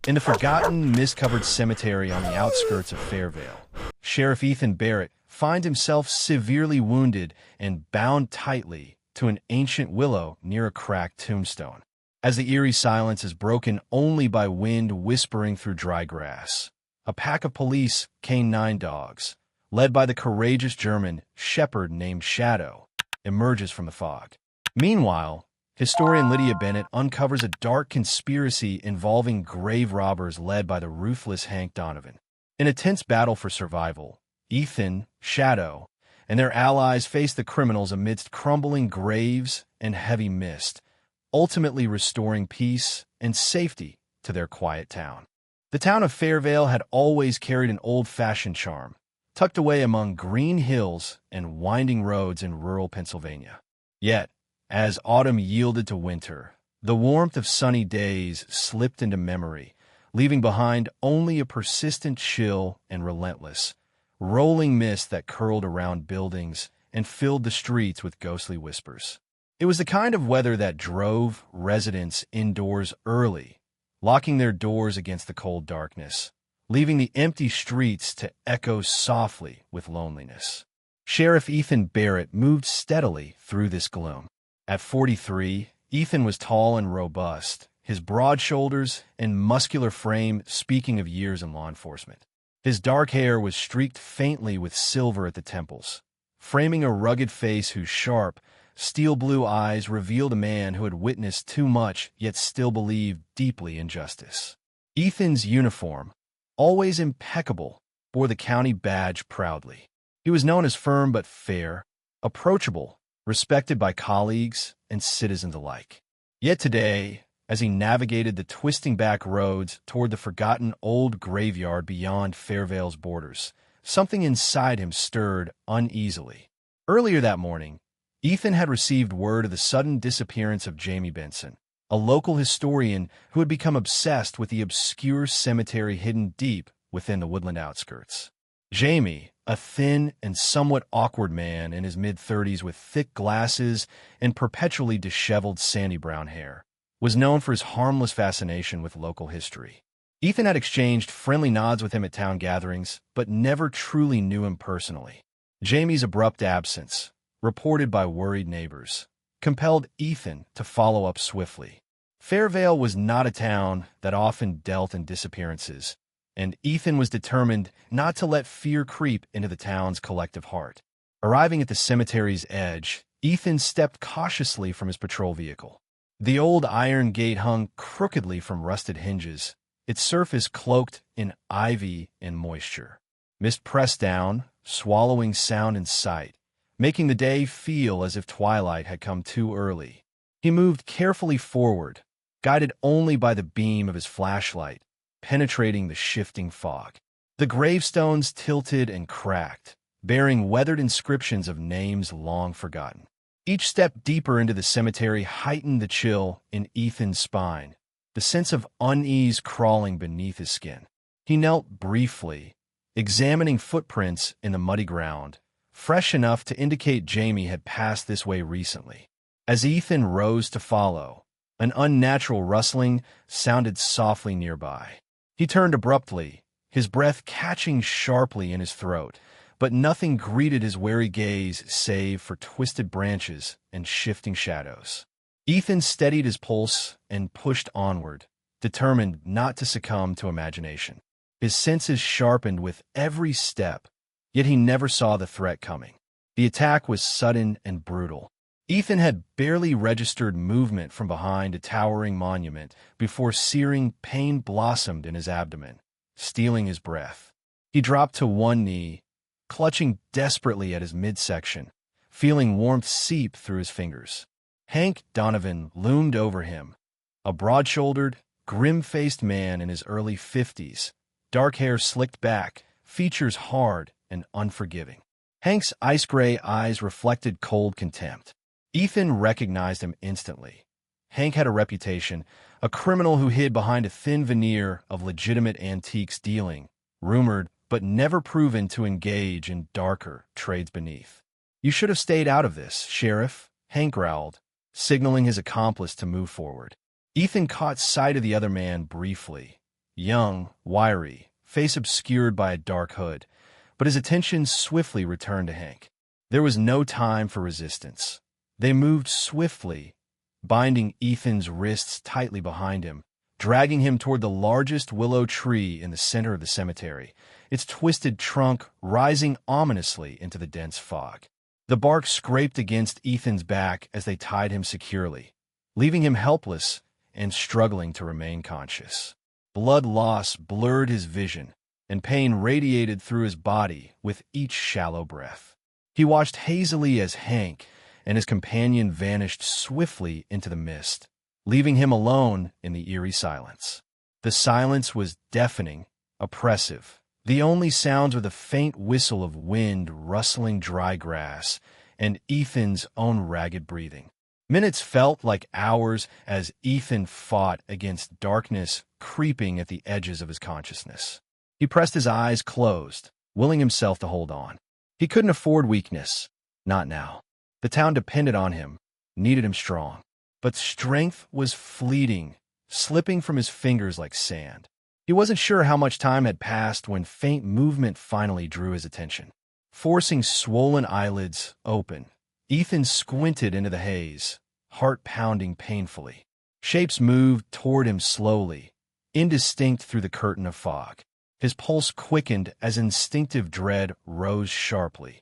In the forgotten, mist-covered cemetery on the outskirts of Fairvale, Sheriff Ethan Barrett finds himself severely wounded and bound tightly to an ancient willow near a cracked tombstone. As the eerie silence is broken only by wind whispering through dry grass, a pack of police canine dogs, led by the courageous German shepherd named Shadow, emerges from the fog. Meanwhile, historian Lydia Bennett uncovers a dark conspiracy involving grave robbers led by the ruthless Hank Donovan. In a tense battle for survival, Ethan, Shadow, and their allies face the criminals amidst crumbling graves and heavy mist, ultimately restoring peace and safety to their quiet town. The town of Fairvale had always carried an old-fashioned charm, tucked away among green hills and winding roads in rural Pennsylvania. Yet, as autumn yielded to winter, the warmth of sunny days slipped into memory, leaving behind only a persistent chill and relentless, rolling mist that curled around buildings and filled the streets with ghostly whispers. It was the kind of weather that drove residents indoors early, locking their doors against the cold darkness, leaving the empty streets to echo softly with loneliness. Sheriff Ethan Barrett moved steadily through this gloom. At 43, Ethan was tall and robust, his broad shoulders and muscular frame speaking of years in law enforcement. His dark hair was streaked faintly with silver at the temples, framing a rugged face whose sharp, steel-blue eyes revealed a man who had witnessed too much yet still believed deeply in justice. Ethan's uniform, always impeccable, bore the county badge proudly. He was known as firm but fair, approachable, respected by colleagues and citizens alike. Yet today, as he navigated the twisting back roads toward the forgotten old graveyard beyond Fairvale's borders, something inside him stirred uneasily. Earlier that morning, Ethan had received word of the sudden disappearance of Jamie Benson, a local historian who had become obsessed with the obscure cemetery hidden deep within the woodland outskirts. Jamie, a thin and somewhat awkward man in his mid-30s with thick glasses and perpetually disheveled sandy brown hair, was known for his harmless fascination with local history. Ethan had exchanged friendly nods with him at town gatherings, but never truly knew him personally. Jamie's abrupt absence, reported by worried neighbors, compelled Ethan to follow up swiftly. Fairvale was not a town that often dealt in disappearances, and Ethan was determined not to let fear creep into the town's collective heart. Arriving at the cemetery's edge, Ethan stepped cautiously from his patrol vehicle. The old iron gate hung crookedly from rusted hinges, its surface cloaked in ivy and moisture. Mist pressed down, swallowing sound and sight, making the day feel as if twilight had come too early. He moved carefully forward, guided only by the beam of his flashlight, penetrating the shifting fog. The gravestones tilted and cracked, bearing weathered inscriptions of names long forgotten. Each step deeper into the cemetery heightened the chill in Ethan's spine, the sense of unease crawling beneath his skin. He knelt briefly, examining footprints in the muddy ground, fresh enough to indicate Jamie had passed this way recently. As Ethan rose to follow, an unnatural rustling sounded softly nearby. He turned abruptly, his breath catching sharply in his throat, but nothing greeted his wary gaze save for twisted branches and shifting shadows. Ethan steadied his pulse and pushed onward, determined not to succumb to imagination. His senses sharpened with every step, yet he never saw the threat coming. The attack was sudden and brutal. Ethan had barely registered movement from behind a towering monument before searing pain blossomed in his abdomen, stealing his breath. He dropped to one knee, clutching desperately at his midsection, feeling warmth seep through his fingers. Hank Donovan loomed over him, a broad-shouldered, grim-faced man in his early 50s, dark hair slicked back, features hard and unforgiving. Hank's ice-gray eyes reflected cold contempt. Ethan recognized him instantly. Hank had a reputation, a criminal who hid behind a thin veneer of legitimate antiques dealing, rumored but never proven to engage in darker trades beneath. "You should have stayed out of this, Sheriff," Hank growled, signaling his accomplice to move forward. Ethan caught sight of the other man briefly, young, wiry, face obscured by a dark hood, but his attention swiftly returned to Hank. There was no time for resistance. They moved swiftly, binding Ethan's wrists tightly behind him, dragging him toward the largest willow tree in the center of the cemetery, its twisted trunk rising ominously into the dense fog. The bark scraped against Ethan's back as they tied him securely, leaving him helpless and struggling to remain conscious. Blood loss blurred his vision, and pain radiated through his body with each shallow breath. He watched hazily as Hank and his companion vanished swiftly into the mist, leaving him alone in the eerie silence. The silence was deafening, oppressive. The only sounds were the faint whistle of wind rustling dry grass and Ethan's own ragged breathing. Minutes felt like hours as Ethan fought against darkness creeping at the edges of his consciousness. He pressed his eyes closed, willing himself to hold on. He couldn't afford weakness. Not now. The town depended on him, needed him strong. But strength was fleeting, slipping from his fingers like sand. He wasn't sure how much time had passed when faint movement finally drew his attention. Forcing swollen eyelids open, Ethan squinted into the haze, heart pounding painfully. Shapes moved toward him slowly, indistinct through the curtain of fog. His pulse quickened as instinctive dread rose sharply.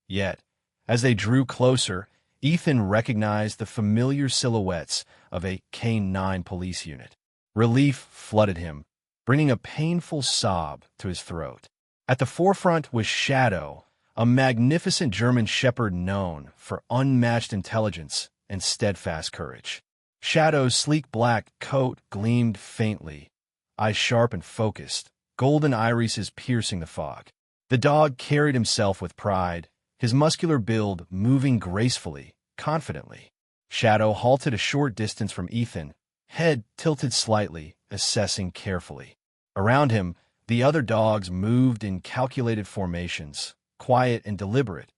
Yet, as they drew closer, Ethan recognized the familiar silhouettes of a K-9 police unit. Relief flooded him, bringing a painful sob to his throat. At the forefront was Shadow, a magnificent German shepherd known for unmatched intelligence and steadfast courage. Shadow's sleek black coat gleamed faintly, eyes sharp and focused, golden irises piercing the fog. The dog carried himself with pride, his muscular build moving gracefully, confidently. Shadow halted a short distance from Ethan, head tilted slightly, assessing carefully. Around him, the other dogs moved in calculated formations, quiet and deliberate,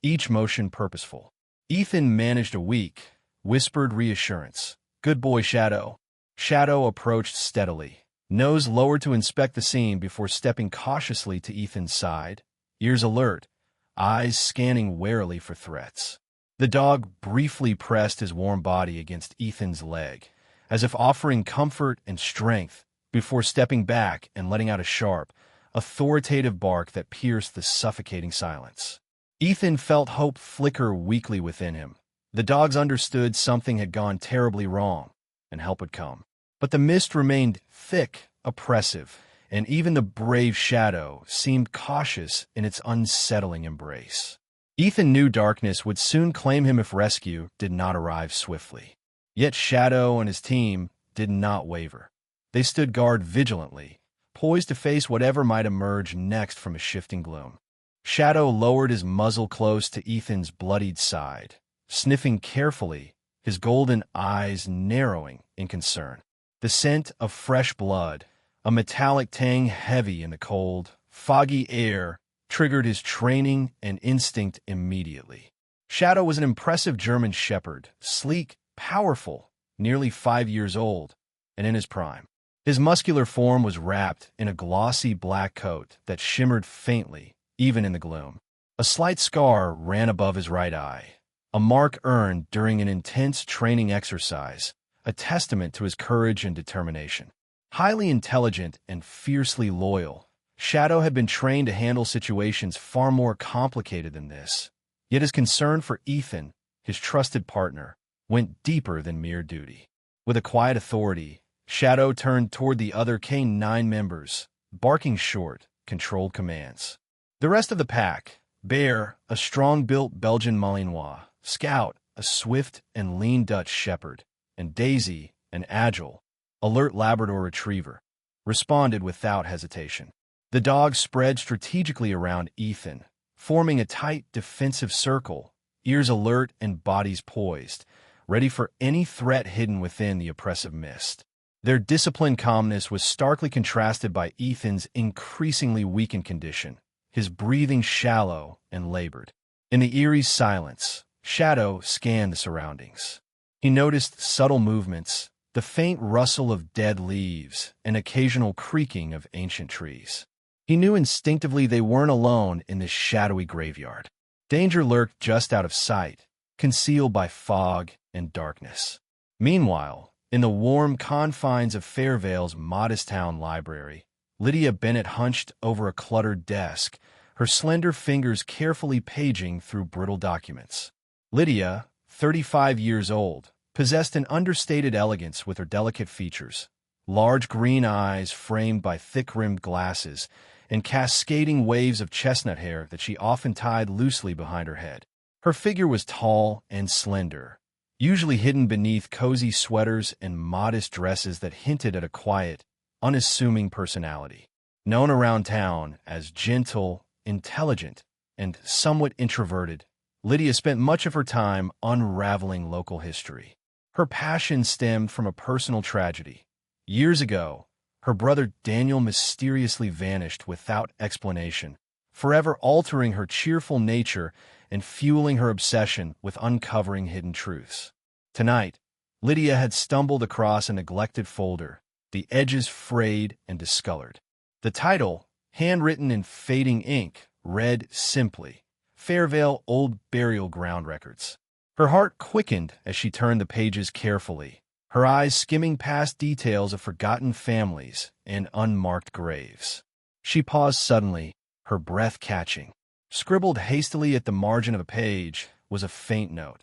each motion purposeful. Ethan managed a weak, whispered reassurance. "Good boy, Shadow." Shadow approached steadily, nose lowered to inspect the scene before stepping cautiously to Ethan's side, ears alert, eyes scanning warily for threats. The dog briefly pressed his warm body against Ethan's leg, as if offering comfort and strength, before stepping back and letting out a sharp, authoritative bark that pierced the suffocating silence. Ethan felt hope flicker weakly within him. The dogs understood something had gone terribly wrong, and help would come. But the mist remained thick, oppressive, and even the brave Shadow seemed cautious in its unsettling embrace. Ethan knew darkness would soon claim him if rescue did not arrive swiftly. Yet Shadow and his team did not waver. They stood guard vigilantly, poised to face whatever might emerge next from a shifting gloom. Shadow lowered his muzzle close to Ethan's bloodied side, sniffing carefully, his golden eyes narrowing in concern. The scent of fresh blood, a metallic tang heavy in the cold, foggy air, triggered his training and instinct immediately. Shadow was an impressive German shepherd, sleek, powerful, nearly 5 years old, and in his prime. His muscular form was wrapped in a glossy black coat that shimmered faintly, even in the gloom. A slight scar ran above his right eye, a mark earned during an intense training exercise, a testament to his courage and determination. Highly intelligent and fiercely loyal, Shadow had been trained to handle situations far more complicated than this. Yet his concern for Ethan, his trusted partner, went deeper than mere duty. With a quiet authority, Shadow turned toward the other K-9 members, barking short, controlled commands. The rest of the pack, Bear, a strong-built Belgian Malinois, Scout, a swift and lean Dutch shepherd, and Daisy, an agile, alert Labrador retriever, responded without hesitation. The dogs spread strategically around Ethan, forming a tight defensive circle, ears alert and bodies poised, ready for any threat hidden within the oppressive mist. Their disciplined calmness was starkly contrasted by Ethan's increasingly weakened condition, his breathing shallow and labored. In the eerie silence, Shadow scanned the surroundings. He noticed subtle movements, the faint rustle of dead leaves, and occasional creaking of ancient trees. He knew instinctively they weren't alone in this shadowy graveyard. Danger lurked just out of sight, concealed by fog and darkness. Meanwhile, in the warm confines of Fairvale's modest town library, Lydia Bennett hunched over a cluttered desk, her slender fingers carefully paging through brittle documents. Lydia, 35 years old, possessed an understated elegance with her delicate features, large green eyes framed by thick-rimmed glasses, and cascading waves of chestnut hair that she often tied loosely behind her head. Her figure was tall and slender, usually hidden beneath cozy sweaters and modest dresses that hinted at a quiet, unassuming personality. Known around town as gentle, intelligent, and somewhat introverted, Lydia spent much of her time unraveling local history. Her passion stemmed from a personal tragedy. Years ago, her brother Daniel mysteriously vanished without explanation, forever altering her cheerful nature and fueling her obsession with uncovering hidden truths. Tonight, Lydia had stumbled across a neglected folder, the edges frayed and discolored. The title, handwritten in fading ink, read simply, Fairvale Old Burial Ground Records. Her heart quickened as she turned the pages carefully, her eyes skimming past details of forgotten families and unmarked graves. She paused suddenly, her breath catching. Scribbled hastily at the margin of a page was a faint note.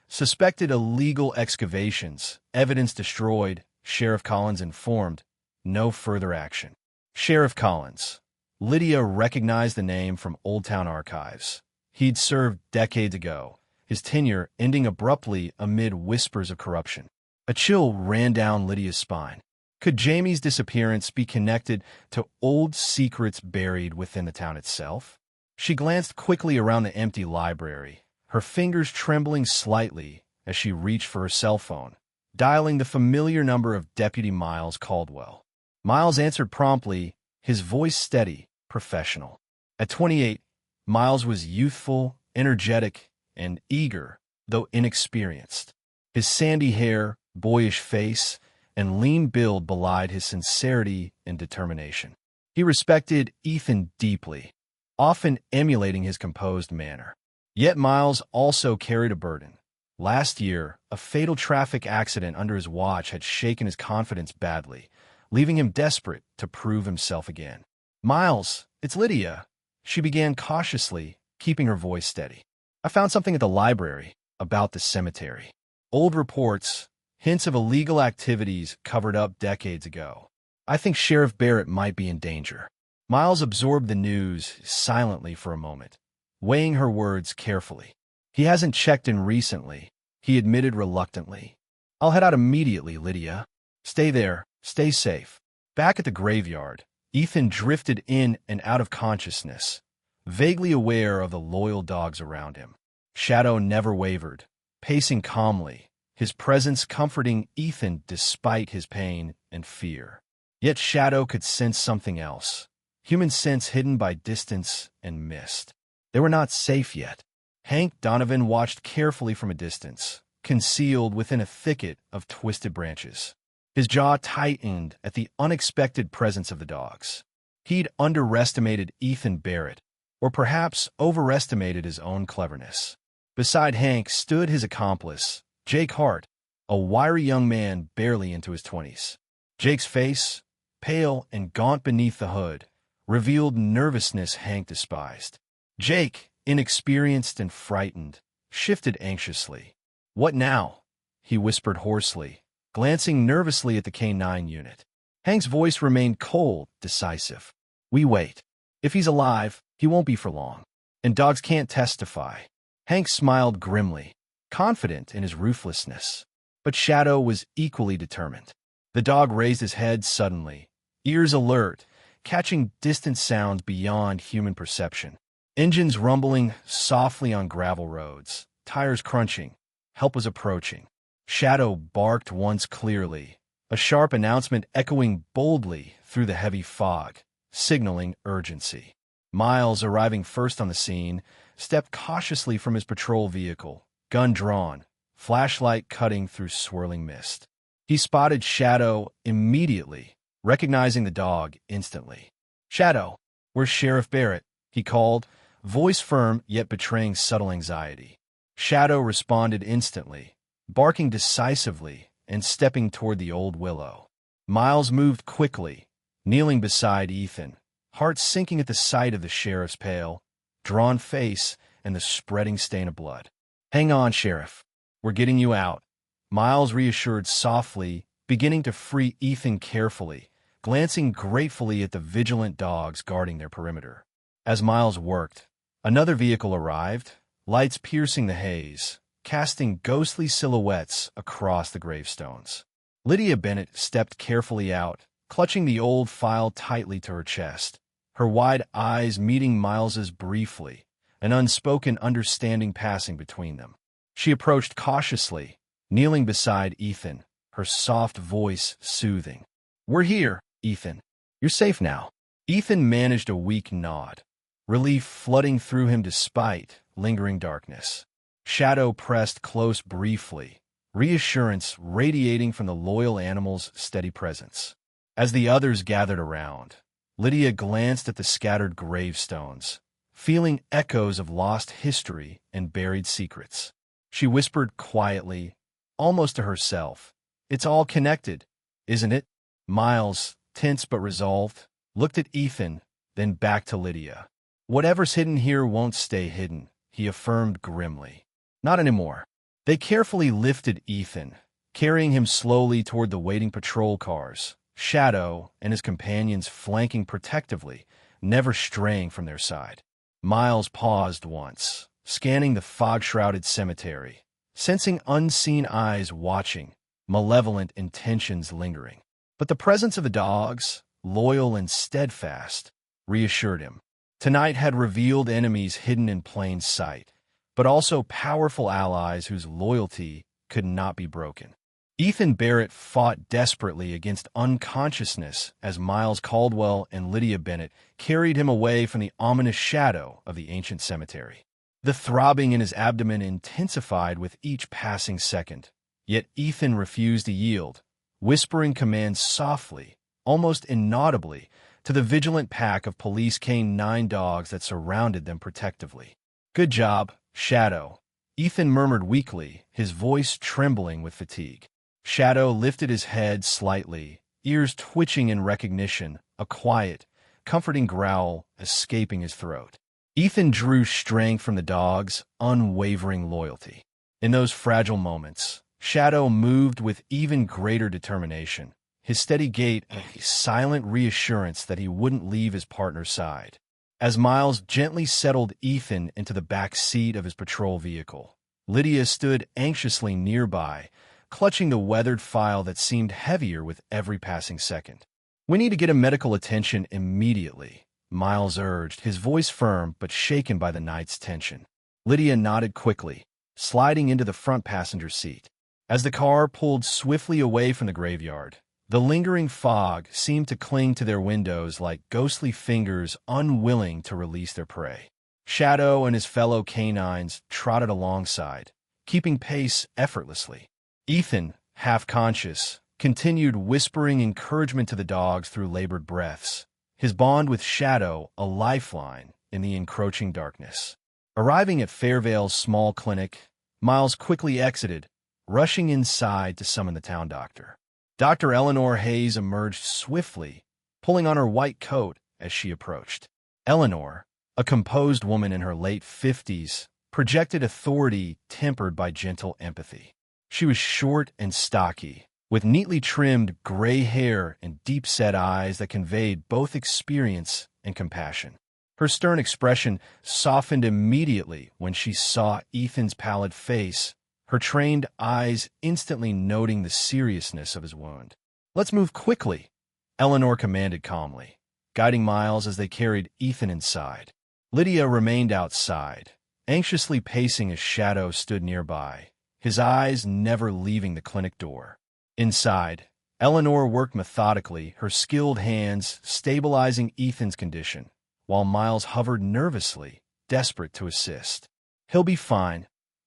Suspected illegal excavations, evidence destroyed, Sheriff Collins informed. No further action. Sheriff Collins. Lydia recognized the name from Old Town archives. He'd served decades ago, his tenure ending abruptly amid whispers of corruption. A chill ran down Lydia's spine. Could Jamie's disappearance be connected to old secrets buried within the town itself? She glanced quickly around the empty library, her fingers trembling slightly as she reached for her cell phone, dialing the familiar number of Deputy Miles Caldwell. Miles answered promptly, his voice steady, professional. At 28, Miles was youthful, energetic, and eager, though inexperienced. His sandy hair, boyish face, and lean build belied his sincerity and determination. He respected Ethan deeply, often emulating his composed manner. Yet Miles also carried a burden. Last year, a fatal traffic accident under his watch had shaken his confidence badly, leaving him desperate to prove himself again. "Miles, it's Lydia," she began cautiously, keeping her voice steady. "I found something at the library about the cemetery. Old reports, hints of illegal activities covered up decades ago. I think Sheriff Barrett might be in danger." Miles absorbed the news silently for a moment, weighing her words carefully. "He hasn't checked in recently," he admitted reluctantly. "I'll head out immediately, Lydia. Stay there, stay safe." Back at the graveyard, Ethan drifted in and out of consciousness, vaguely aware of the loyal dogs around him. Shadow never wavered, pacing calmly, his presence comforting Ethan despite his pain and fear. Yet Shadow could sense something else, human sense hidden by distance and mist. They were not safe yet. Hank Donovan watched carefully from a distance, concealed within a thicket of twisted branches. His jaw tightened at the unexpected presence of the dogs. He'd underestimated Ethan Barrett, or perhaps overestimated his own cleverness. Beside Hank stood his accomplice, Jake Hart, a wiry young man barely into his 20s. Jake's face, pale and gaunt beneath the hood, revealed nervousness Hank despised. Jake, inexperienced and frightened, shifted anxiously. "What now?" he whispered hoarsely, glancing nervously at the K-9 unit. Hank's voice remained cold, decisive. "We wait. If he's alive, he won't be for long. And dogs can't testify." Hank smiled grimly, confident in his ruthlessness. But Shadow was equally determined. The dog raised his head suddenly, ears alert, catching distant sounds beyond human perception. Engines rumbling softly on gravel roads, tires crunching. Help was approaching. Shadow barked once clearly, a sharp announcement echoing boldly through the heavy fog, signaling urgency. Miles, arriving first on the scene, stepped cautiously from his patrol vehicle, gun drawn, flashlight cutting through swirling mist. He spotted Shadow immediately, recognizing the dog instantly. "Shadow, where's Sheriff Barrett?" he called, voice firm yet betraying subtle anxiety. Shadow responded instantly, barking decisively and stepping toward the old willow. Miles moved quickly, kneeling beside Ethan, heart sinking at the sight of the sheriff's pale, drawn face and the spreading stain of blood. "Hang on, Sheriff. We're getting you out," Miles reassured softly, beginning to free Ethan carefully, glancing gratefully at the vigilant dogs guarding their perimeter. As Miles worked, another vehicle arrived, lights piercing the haze, casting ghostly silhouettes across the gravestones. Lydia Bennett stepped carefully out, clutching the old file tightly to her chest, her wide eyes meeting Miles's briefly, an unspoken understanding passing between them. She approached cautiously, kneeling beside Ethan, her soft voice soothing. "We're here, Ethan. You're safe now." Ethan managed a weak nod, relief flooding through him despite lingering darkness. Shadow pressed close briefly, reassurance radiating from the loyal animal's steady presence. As the others gathered around, Lydia glanced at the scattered gravestones, feeling echoes of lost history and buried secrets. She whispered quietly, almost to herself, "It's all connected, isn't it?" Miles, tense but resolved, looked at Ethan, then back to Lydia. "Whatever's hidden here won't stay hidden," he affirmed grimly. "Not anymore." They carefully lifted Ethan, carrying him slowly toward the waiting patrol cars, Shadow and his companions flanking protectively, never straying from their side. Miles paused once, scanning the fog-shrouded cemetery, sensing unseen eyes watching, malevolent intentions lingering. But the presence of the dogs, loyal and steadfast, reassured him. Tonight had revealed enemies hidden in plain sight, but also powerful allies whose loyalty could not be broken. Ethan Barrett fought desperately against unconsciousness as Miles Caldwell and Lydia Bennett carried him away from the ominous shadow of the ancient cemetery. The throbbing in his abdomen intensified with each passing second, yet Ethan refused to yield, whispering commands softly, almost inaudibly, to the vigilant pack of police K-9 dogs that surrounded them protectively. "Good job, Shadow," Ethan murmured weakly, his voice trembling with fatigue. Shadow lifted his head slightly, ears twitching in recognition, a quiet, comforting growl escaping his throat. Ethan drew strength from the dog's unwavering loyalty. In those fragile moments, Shadow moved with even greater determination, his steady gait a silent reassurance that he wouldn't leave his partner's side. As Miles gently settled Ethan into the back seat of his patrol vehicle, Lydia stood anxiously nearby, clutching the weathered file that seemed heavier with every passing second. "We need to get him medical attention immediately," Miles urged, his voice firm but shaken by the night's tension. Lydia nodded quickly, sliding into the front passenger seat. As the car pulled swiftly away from the graveyard, the lingering fog seemed to cling to their windows like ghostly fingers unwilling to release their prey. Shadow and his fellow canines trotted alongside, keeping pace effortlessly. Ethan, half-conscious, continued whispering encouragement to the dogs through labored breaths, his bond with Shadow a lifeline in the encroaching darkness. Arriving at Fairvale's small clinic, Miles quickly exited, rushing inside to summon the town doctor. Dr. Eleanor Hayes emerged swiftly, pulling on her white coat as she approached. Eleanor, a composed woman in her late 50s, projected authority tempered by gentle empathy. She was short and stocky, with neatly trimmed gray hair and deep-set eyes that conveyed both experience and compassion. Her stern expression softened immediately when she saw Ethan's pallid face, her trained eyes instantly noting the seriousness of his wound. "Let's move quickly," Eleanor commanded calmly, guiding Miles as they carried Ethan inside. Lydia remained outside, anxiously pacing as Shadow stood nearby, his eyes never leaving the clinic door. Inside, Eleanor worked methodically, her skilled hands stabilizing Ethan's condition, while Miles hovered nervously, desperate to assist. "He'll be fine,"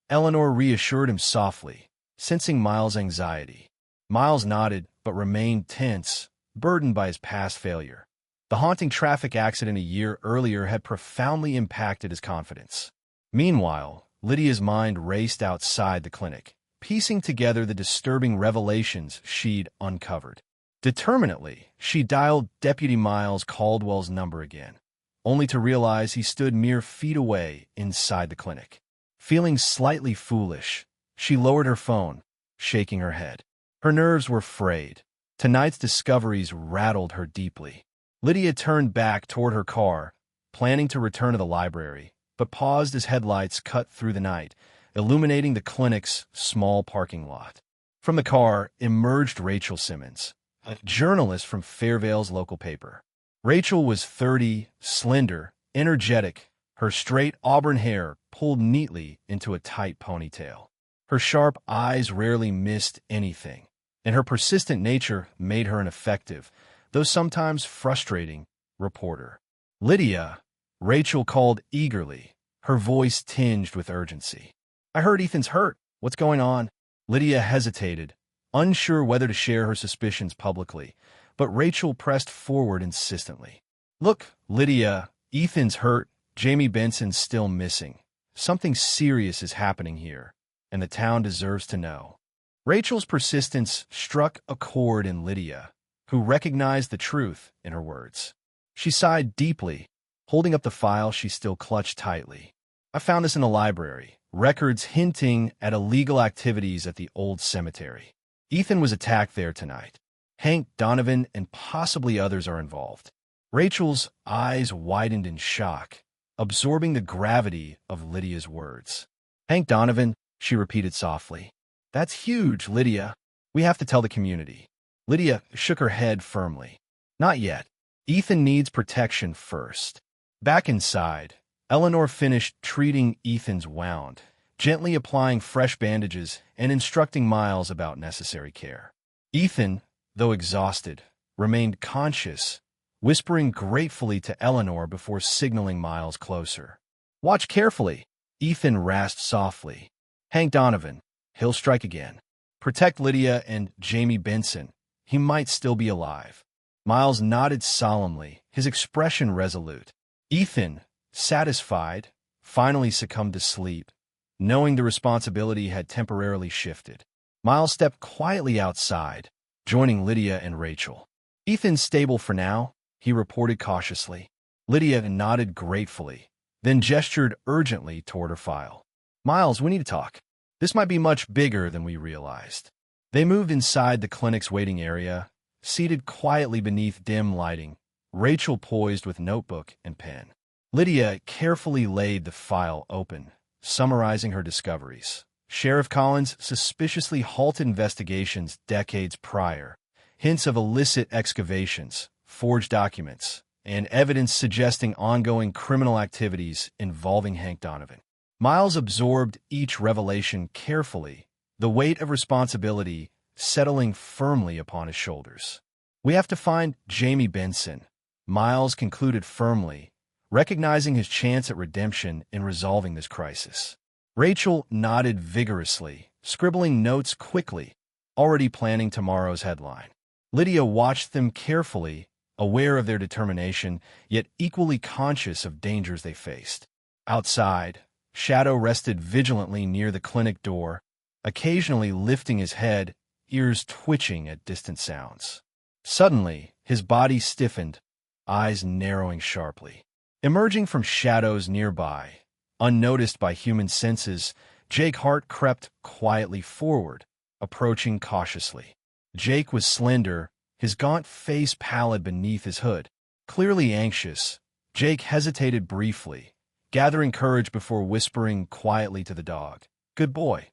Eleanor reassured him softly, sensing Miles' anxiety. Miles nodded, but remained tense, burdened by his past failure. The haunting traffic accident a year earlier had profoundly impacted his confidence. Meanwhile, Lydia's mind raced outside the clinic, piecing together the disturbing revelations she'd uncovered. Determinedly, she dialed Deputy Miles Caldwell's number again, only to realize he stood mere feet away inside the clinic. Feeling slightly foolish, she lowered her phone, shaking her head. Her nerves were frayed. Tonight's discoveries rattled her deeply. Lydia turned back toward her car, planning to return to the library, but paused as headlights cut through the night, illuminating the clinic's small parking lot. From the car emerged Rachel Simmons, a journalist from Fairvale's local paper. Rachel was 30, slender, energetic, her straight auburn hair pulled neatly into a tight ponytail. Her sharp eyes rarely missed anything, and her persistent nature made her an effective, though sometimes frustrating, reporter. "Lydia," Rachel called eagerly, her voice tinged with urgency. "I heard Ethan's hurt. What's going on?" Lydia hesitated, unsure whether to share her suspicions publicly, but Rachel pressed forward insistently. "Look, Lydia, Ethan's hurt. Jamie Benson's still missing. Something serious is happening here, and the town deserves to know." Rachel's persistence struck a chord in Lydia, who recognized the truth in her words. She sighed deeply, holding up the file she still clutched tightly. "I found this in the library, records hinting at illegal activities at the old cemetery. Ethan was attacked there tonight. Hank, Donovan, and possibly others are involved." Rachel's eyes widened in shock, absorbing the gravity of Lydia's words. "Hank Donovan," she repeated softly. "That's huge, Lydia. We have to tell the community." Lydia shook her head firmly. "Not yet. Ethan needs protection first." Back inside, Eleanor finished treating Ethan's wound, gently applying fresh bandages and instructing Miles about necessary care. Ethan, though exhausted, remained conscious, whispering gratefully to Eleanor before signaling Miles closer. "Watch carefully," Ethan rasped softly. "Hank Donovan, he'll strike again. Protect Lydia and Jamie Benson. He might still be alive." Miles nodded solemnly, his expression resolute. Ethan, satisfied, finally succumbed to sleep, knowing the responsibility had temporarily shifted. Miles stepped quietly outside, joining Lydia and Rachel. "Ethan's stable for now," he reported cautiously. Lydia nodded gratefully, then gestured urgently toward her file. "Miles, we need to talk. This might be much bigger than we realized." They moved inside the clinic's waiting area, seated quietly beneath dim lighting, Rachel poised with notebook and pen. Lydia carefully laid the file open, summarizing her discoveries. Sheriff Collins suspiciously halted investigations decades prior, hints of illicit excavations, forged documents, and evidence suggesting ongoing criminal activities involving Hank Donovan. Miles absorbed each revelation carefully, the weight of responsibility settling firmly upon his shoulders. "We have to find Jamie Benson," Miles concluded firmly, recognizing his chance at redemption in resolving this crisis. Rachel nodded vigorously, scribbling notes quickly, already planning tomorrow's headline. Lydia watched them carefully, aware of their determination, yet equally conscious of dangers they faced. Outside, Shadow rested vigilantly near the clinic door, occasionally lifting his head, ears twitching at distant sounds. Suddenly, his body stiffened, eyes narrowing sharply. Emerging from shadows nearby, unnoticed by human senses, Jake Hart crept quietly forward, approaching cautiously. Jake was slender, his gaunt face pallid beneath his hood. Clearly anxious, Jake hesitated briefly, gathering courage before whispering quietly to the dog. "Good boy.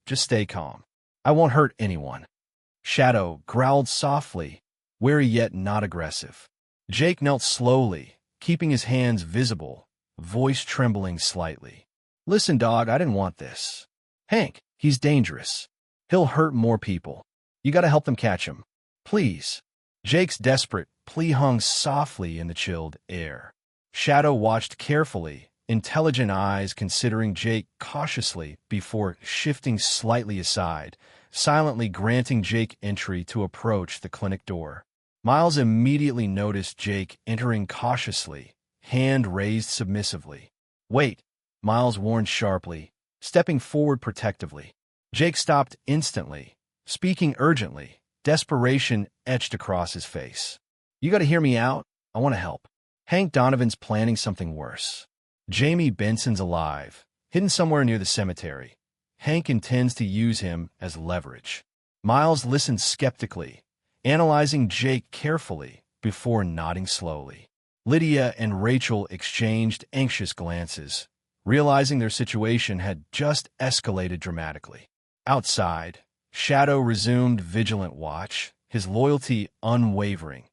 Just stay calm. I won't hurt anyone." Shadow growled softly, wary yet not aggressive. Jake knelt slowly, keeping his hands visible, voice trembling slightly. "Listen, dog, I didn't want this. Hank, he's dangerous. He'll hurt more people. You gotta help them catch him. Please." Jake's desperate plea hung softly in the chilled air. Shadow watched carefully, intelligent eyes considering Jake cautiously before shifting slightly aside, silently granting Jake entry to approach the clinic door. Miles immediately noticed Jake entering cautiously, hand raised submissively. "Wait," Miles warned sharply, stepping forward protectively. Jake stopped instantly, speaking urgently, desperation etched across his face. "You gotta hear me out. I want to help. Hank Donovan's planning something worse. Jamie Benson's alive, hidden somewhere near the cemetery. Hank intends to use him as leverage." Miles listened skeptically, analyzing Jake carefully before nodding slowly. Lydia and Rachel exchanged anxious glances, realizing their situation had just escalated dramatically. Outside, Shadow resumed vigilant watch, his loyalty unwavering,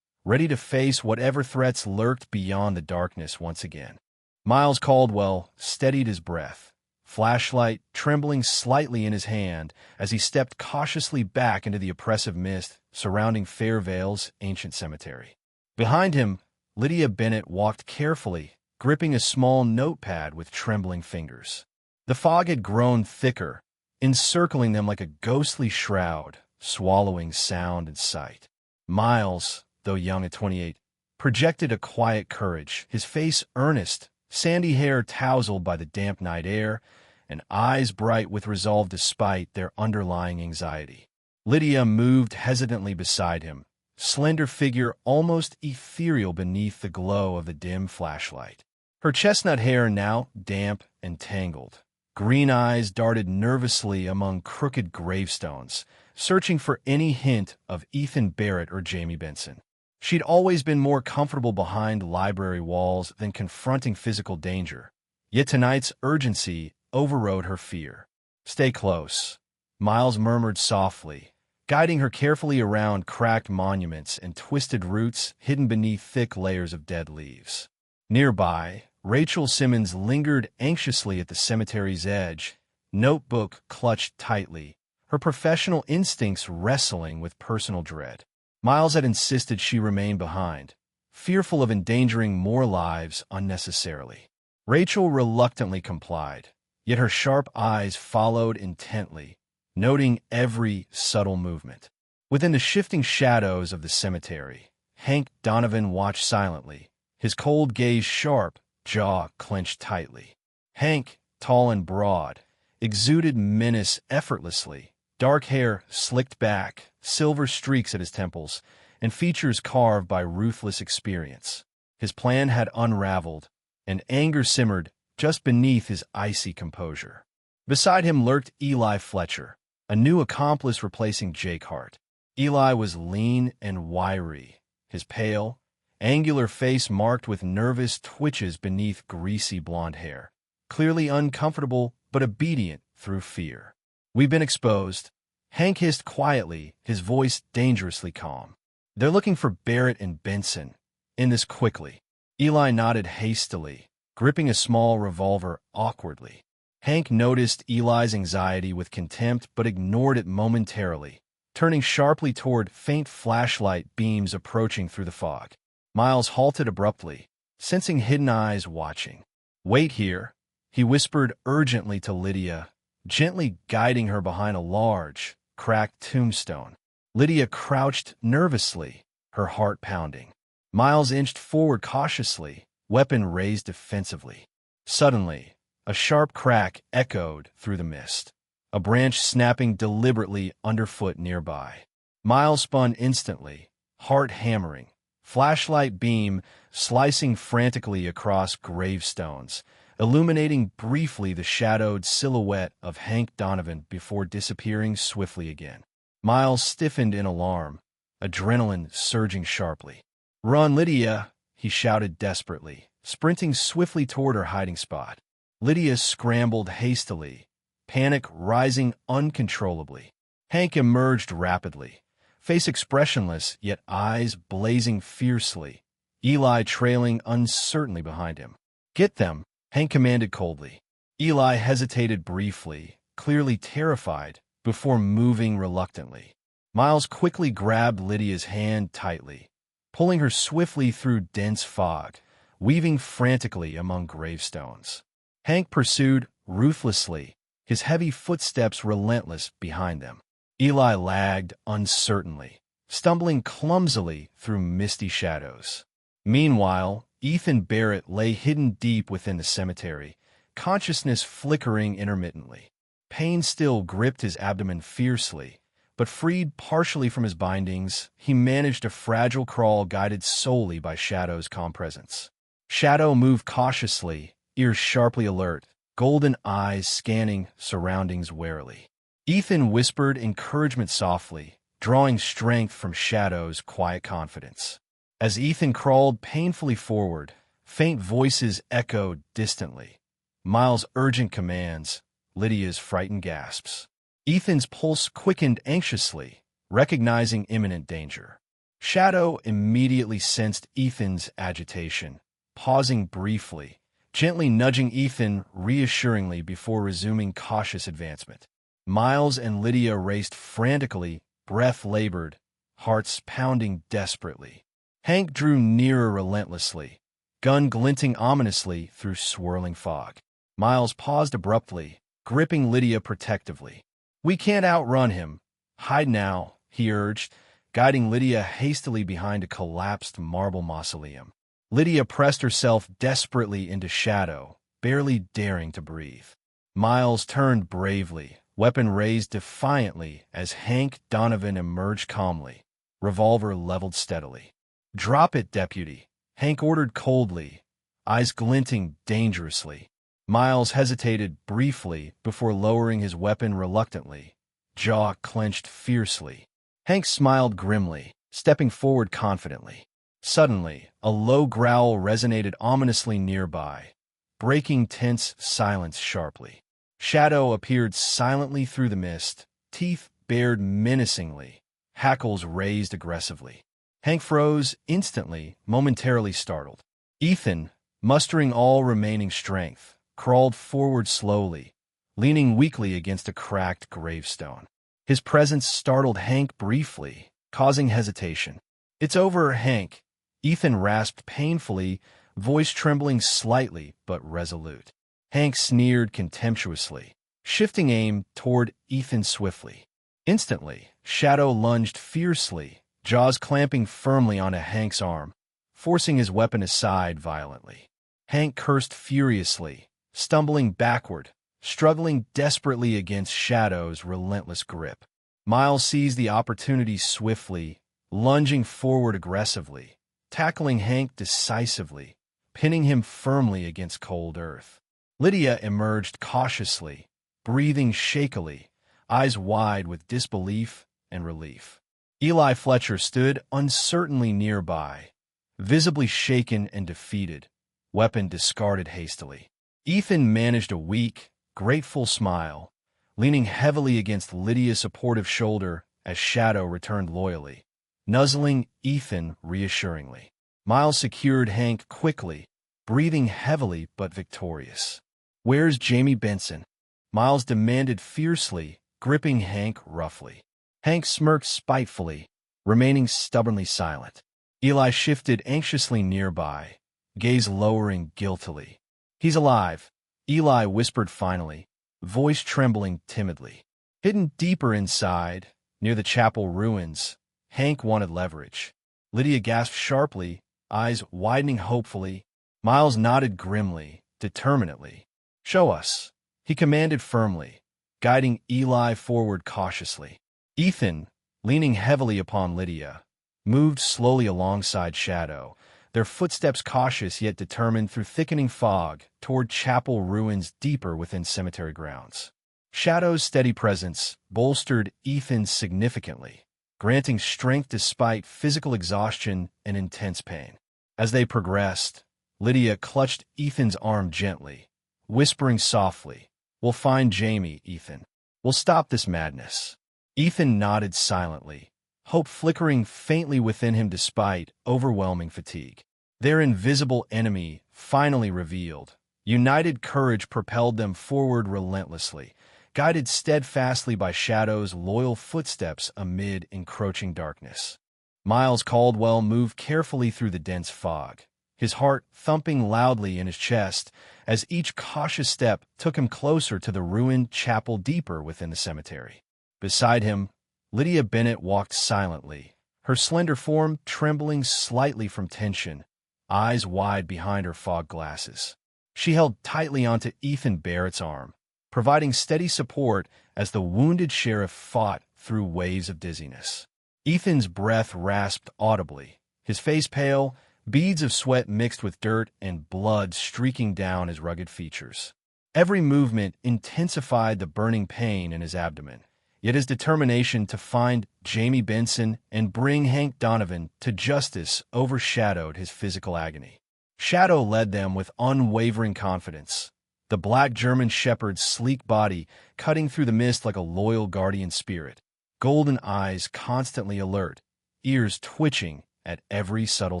ready to face whatever threats lurked beyond the darkness once again. Miles Caldwell steadied his breath, flashlight trembling slightly in his hand as he stepped cautiously back into the oppressive mist surrounding Fairvale's ancient cemetery. Behind him, Lydia Bennett walked carefully, gripping a small notepad with trembling fingers. The fog had grown thicker, encircling them like a ghostly shroud, swallowing sound and sight. Miles, though young at 28, projected a quiet courage, his face earnest, sandy hair tousled by the damp night air, and eyes bright with resolve despite their underlying anxiety. Lydia moved hesitantly beside him, slender figure almost ethereal beneath the glow of the dim flashlight. Her chestnut hair now damp and tangled. Green eyes darted nervously among crooked gravestones, searching for any hint of Ethan Barrett or Jamie Benson. She'd always been more comfortable behind library walls than confronting physical danger, yet tonight's urgency overrode her fear. "Stay close," Miles murmured softly, guiding her carefully around cracked monuments and twisted roots hidden beneath thick layers of dead leaves. Nearby, Rachel Simmons lingered anxiously at the cemetery's edge, notebook clutched tightly, her professional instincts wrestling with personal dread. Miles had insisted she remain behind, fearful of endangering more lives unnecessarily. Rachel reluctantly complied, yet her sharp eyes followed intently, noting every subtle movement. Within the shifting shadows of the cemetery, Hank Donovan watched silently, his cold gaze sharp, jaw clenched tightly. Hank, tall and broad, exuded menace effortlessly, dark hair slicked back, silver streaks at his temples, and features carved by ruthless experience. His plan had unraveled, and anger simmered just beneath his icy composure. Beside him lurked Eli Fletcher, a new accomplice replacing Jake Hart. Eli was lean and wiry, his pale, angular face marked with nervous twitches beneath greasy blonde hair, clearly uncomfortable but obedient through fear. "We've been exposed," Hank hissed quietly, his voice dangerously calm. "They're looking for Barrett and Benson. End this quickly." Eli nodded hastily, gripping a small revolver awkwardly. Hank noticed Eli's anxiety with contempt but ignored it momentarily, turning sharply toward faint flashlight beams approaching through the fog. Miles halted abruptly, sensing hidden eyes watching. "Wait here," he whispered urgently to Lydia, gently guiding her behind a large, cracked tombstone. Lydia crouched nervously, her heart pounding. Miles inched forward cautiously, weapon raised defensively. Suddenly, a sharp crack echoed through the mist, a branch snapping deliberately underfoot nearby. Miles spun instantly, heart hammering, flashlight beam slicing frantically across gravestones, illuminating briefly the shadowed silhouette of Hank Donovan before disappearing swiftly again. Miles stiffened in alarm, adrenaline surging sharply. "Run, Lydia!" he shouted desperately, sprinting swiftly toward her hiding spot. Lydia scrambled hastily, panic rising uncontrollably. Hank emerged rapidly, face expressionless yet eyes blazing fiercely, Eli trailing uncertainly behind him. "Get them," Hank commanded coldly. Eli hesitated briefly, clearly terrified, before moving reluctantly. Miles quickly grabbed Lydia's hand tightly, pulling her swiftly through dense fog, weaving frantically among gravestones. Hank pursued ruthlessly, his heavy footsteps relentless behind them. Eli lagged uncertainly, stumbling clumsily through misty shadows. Meanwhile, Ethan Barrett lay hidden deep within the cemetery, consciousness flickering intermittently. Pain still gripped his abdomen fiercely, but freed partially from his bindings, he managed a fragile crawl guided solely by Shadow's calm presence. Shadow moved cautiously, ears sharply alert, golden eyes scanning surroundings warily. Ethan whispered encouragement softly, drawing strength from Shadow's quiet confidence. As Ethan crawled painfully forward, faint voices echoed distantly. Miles' urgent commands, Lydia's frightened gasps. Ethan's pulse quickened anxiously, recognizing imminent danger. Shadow immediately sensed Ethan's agitation, pausing briefly, gently nudging Ethan reassuringly before resuming cautious advancement. Miles and Lydia raced frantically, breath labored, hearts pounding desperately. Hank drew nearer relentlessly, gun glinting ominously through swirling fog. Miles paused abruptly, gripping Lydia protectively. "We can't outrun him. Hide now," he urged, guiding Lydia hastily behind a collapsed marble mausoleum. Lydia pressed herself desperately into Shadow, barely daring to breathe. Miles turned bravely, weapon raised defiantly as Hank Donovan emerged calmly, revolver leveled steadily. "Drop it, deputy," Hank ordered coldly, eyes glinting dangerously. Miles hesitated briefly before lowering his weapon reluctantly, jaw clenched fiercely. Hank smiled grimly, stepping forward confidently. Suddenly, a low growl resonated ominously nearby, breaking tense silence sharply. Shadow appeared silently through the mist, teeth bared menacingly, hackles raised aggressively. Hank froze instantly, momentarily startled. Ethan, mustering all remaining strength, crawled forward slowly, leaning weakly against a cracked gravestone. His presence startled Hank briefly, causing hesitation. "It's over, Hank," Ethan rasped painfully, voice trembling slightly but resolute. Hank sneered contemptuously, shifting aim toward Ethan swiftly. Instantly, Shadow lunged fiercely, jaws clamping firmly onto Hank's arm, forcing his weapon aside violently. Hank cursed furiously, stumbling backward, struggling desperately against Shadow's relentless grip. Miles seized the opportunity swiftly, lunging forward aggressively, tackling Hank decisively, pinning him firmly against cold earth. Lydia emerged cautiously, breathing shakily, eyes wide with disbelief and relief. Eli Fletcher stood uncertainly nearby, visibly shaken and defeated, weapon discarded hastily. Ethan managed a weak, grateful smile, leaning heavily against Lydia's supportive shoulder as Shadow returned loyally, nuzzling Ethan reassuringly. Miles secured Hank quickly, breathing heavily but victorious. "Where's Jamie Benson?" Miles demanded fiercely, gripping Hank roughly. Hank smirked spitefully, remaining stubbornly silent. Eli shifted anxiously nearby, gaze lowering guiltily. "He's alive," Eli whispered finally, voice trembling timidly. Hidden deeper inside, near the chapel ruins, Hank wanted leverage. Lydia gasped sharply, eyes widening hopefully. Miles nodded grimly, determinedly. "Show us," he commanded firmly, guiding Eli forward cautiously. Ethan, leaning heavily upon Lydia, moved slowly alongside Shadow, their footsteps cautious yet determined through thickening fog toward chapel ruins deeper within cemetery grounds. Shadow's steady presence bolstered Ethan significantly, granting strength despite physical exhaustion and intense pain. As they progressed, Lydia clutched Ethan's arm gently, whispering softly, "We'll find Jamie, Ethan. We'll stop this madness." Ethan nodded silently, hope flickering faintly within him despite overwhelming fatigue. Their invisible enemy finally revealed. United courage propelled them forward relentlessly, guided steadfastly by Shadow's loyal footsteps amid encroaching darkness. Miles Caldwell moved carefully through the dense fog, his heart thumping loudly in his chest as each cautious step took him closer to the ruined chapel deeper within the cemetery. Beside him, Lydia Bennett walked silently, her slender form trembling slightly from tension, eyes wide behind her fog glasses. She held tightly onto Ethan Barrett's arm, providing steady support as the wounded sheriff fought through waves of dizziness. Ethan's breath rasped audibly, his face pale, beads of sweat mixed with dirt and blood streaking down his rugged features. Every movement intensified the burning pain in his abdomen, yet his determination to find Jamie Benson and bring Hank Donovan to justice overshadowed his physical agony. Shadow led them with unwavering confidence, the black German shepherd's sleek body cutting through the mist like a loyal guardian spirit, golden eyes constantly alert, ears twitching at every subtle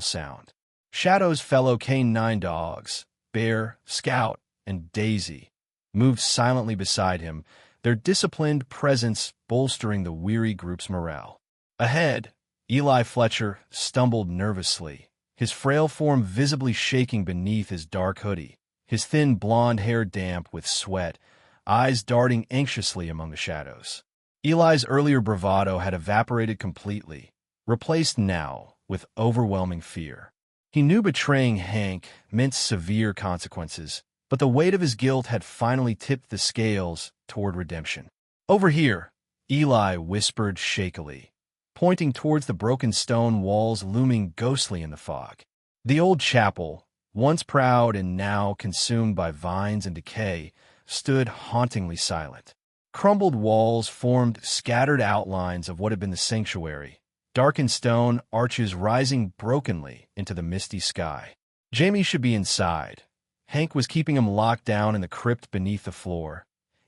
sound. Shadow's fellow canine dogs, Bear, Scout, and Daisy, moved silently beside him, their disciplined presence bolstering the weary group's morale. Ahead, Eli Fletcher stumbled nervously, his frail form visibly shaking beneath his dark hoodie, his thin blonde hair damp with sweat, eyes darting anxiously among the shadows. Eli's earlier bravado had evaporated completely, replaced now with overwhelming fear. He knew betraying Hank meant severe consequences, but the weight of his guilt had finally tipped the scales toward redemption. "Over here," Eli whispered shakily, pointing towards the broken stone walls looming ghostly in the fog. The old chapel, once proud and now consumed by vines and decay, stood hauntingly silent. Crumbled walls formed scattered outlines of what had been the sanctuary, darkened stone arches rising brokenly into the misty sky. Jamie should be inside. Hank was keeping him locked down in the crypt beneath the floor,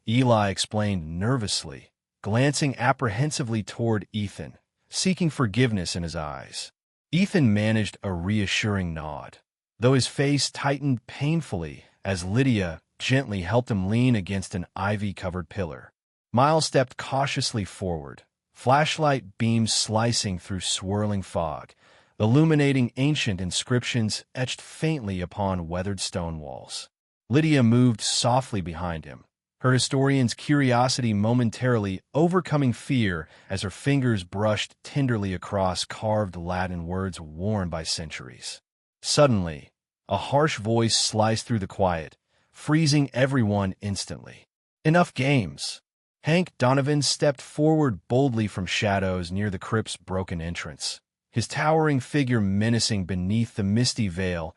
Eli explained nervously, glancing apprehensively toward Ethan, seeking forgiveness in his eyes. Ethan managed a reassuring nod, though his face tightened painfully as Lydia gently helped him lean against an ivy-covered pillar. Miles stepped cautiously forward, flashlight beams slicing through swirling fog, illuminating ancient inscriptions etched faintly upon weathered stone walls. Lydia moved softly behind him, her historian's curiosity momentarily overcoming fear as her fingers brushed tenderly across carved Latin words worn by centuries. Suddenly, a harsh voice sliced through the quiet, freezing everyone instantly. "Enough games!" Hank Donovan stepped forward boldly from shadows near the crypt's broken entrance, his towering figure menacing beneath the misty veil,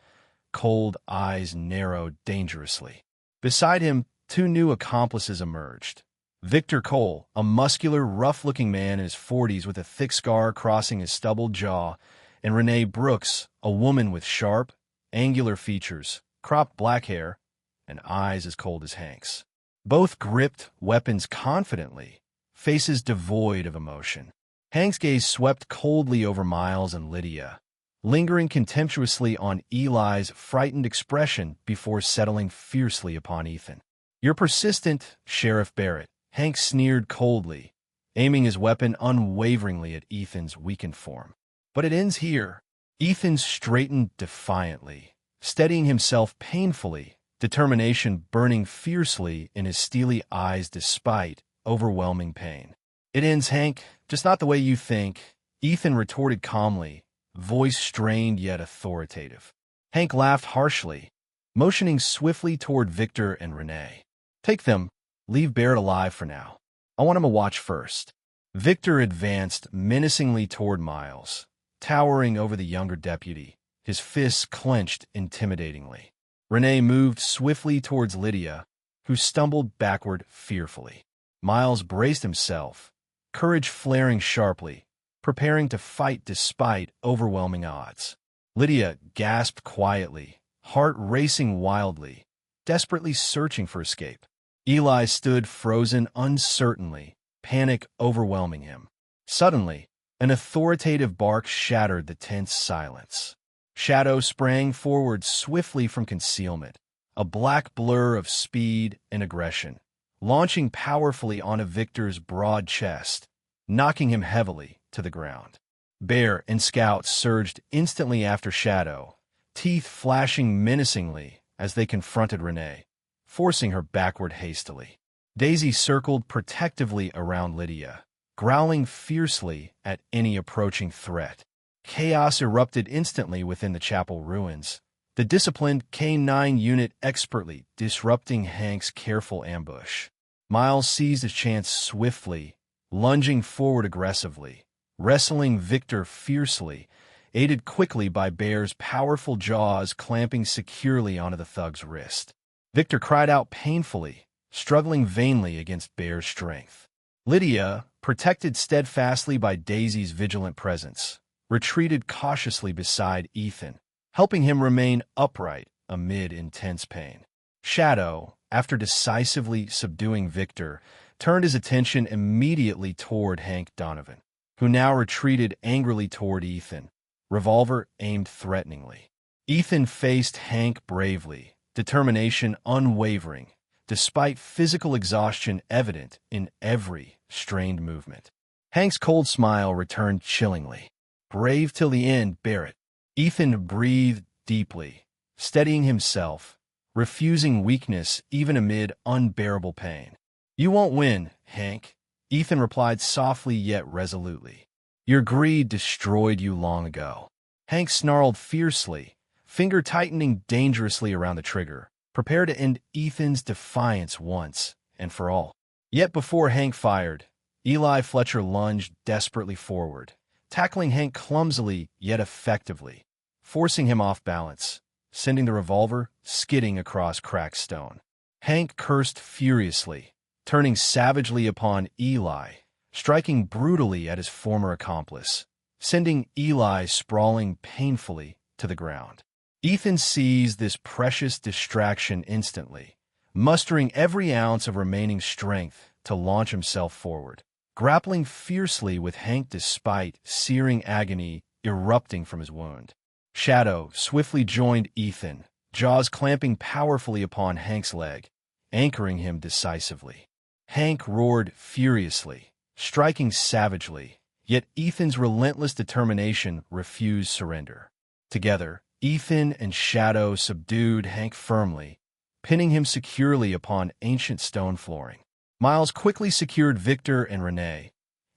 cold eyes narrowed dangerously. Beside him, two new accomplices emerged. Victor Cole, a muscular, rough-looking man in his 40s with a thick scar crossing his stubbled jaw, and Renee Brooks, a woman with sharp, angular features, cropped black hair, and eyes as cold as Hank's. Both gripped weapons confidently, faces devoid of emotion. Hank's gaze swept coldly over Miles and Lydia, lingering contemptuously on Eli's frightened expression before settling fiercely upon Ethan. "You're persistent, Sheriff Barrett," Hank sneered coldly, aiming his weapon unwaveringly at Ethan's weakened form. "But it ends here." Ethan straightened defiantly, steadying himself painfully, determination burning fiercely in his steely eyes despite overwhelming pain. "It ends, Hank, just not the way you think," Ethan retorted calmly, voice strained yet authoritative. Hank laughed harshly, motioning swiftly toward Victor and Renee. "Take them. Leave Barrett alive for now. I want him to watch first." Victor advanced menacingly toward Miles, towering over the younger deputy, his fists clenched intimidatingly. Renee moved swiftly towards Lydia, who stumbled backward fearfully. Miles braced himself, courage flaring sharply, preparing to fight despite overwhelming odds. Lydia gasped quietly, heart racing wildly, desperately searching for escape. Eli stood frozen uncertainly, panic overwhelming him. Suddenly, an authoritative bark shattered the tense silence. Shadow sprang forward swiftly from concealment, a black blur of speed and aggression, launching powerfully onto Victor's broad chest, knocking him heavily to the ground. Bear and Scout surged instantly after Shadow, teeth flashing menacingly as they confronted Renee, forcing her backward hastily. Daisy circled protectively around Lydia, growling fiercely at any approaching threat. Chaos erupted instantly within the chapel ruins, the disciplined K-9 unit expertly disrupting Hank's careful ambush. Miles seized his chance swiftly, lunging forward aggressively, wrestling Victor fiercely, aided quickly by Bear's powerful jaws clamping securely onto the thug's wrist. Victor cried out painfully, struggling vainly against Bear's strength. Lydia, protected steadfastly by Daisy's vigilant presence, retreated cautiously beside Ethan, helping him remain upright amid intense pain. Shadow, after decisively subduing Victor, turned his attention immediately toward Hank Donovan, who now retreated angrily toward Ethan, revolver aimed threateningly. Ethan faced Hank bravely, determination unwavering, despite physical exhaustion evident in every strained movement. Hank's cold smile returned chillingly. Brave till the end, Barrett. Ethan breathed deeply, steadying himself, refusing weakness even amid unbearable pain. You won't win, Hank, Ethan replied softly yet resolutely. Your greed destroyed you long ago. Hank snarled fiercely, finger tightening dangerously around the trigger, prepared to end Ethan's defiance once and for all. Yet before Hank fired, Eli Fletcher lunged desperately forward, tackling Hank clumsily yet effectively, forcing him off balance, sending the revolver skidding across cracked stone. Hank cursed furiously, turning savagely upon Eli, striking brutally at his former accomplice, sending Eli sprawling painfully to the ground. Ethan seized this precious distraction instantly, mustering every ounce of remaining strength to launch himself forward, grappling fiercely with Hank despite searing agony erupting from his wound. Shadow swiftly joined Ethan, jaws clamping powerfully upon Hank's leg, anchoring him decisively. Hank roared furiously, striking savagely, yet Ethan's relentless determination refused surrender. Together, Ethan and Shadow subdued Hank firmly, pinning him securely upon ancient stone flooring. Miles quickly secured Victor and Renee,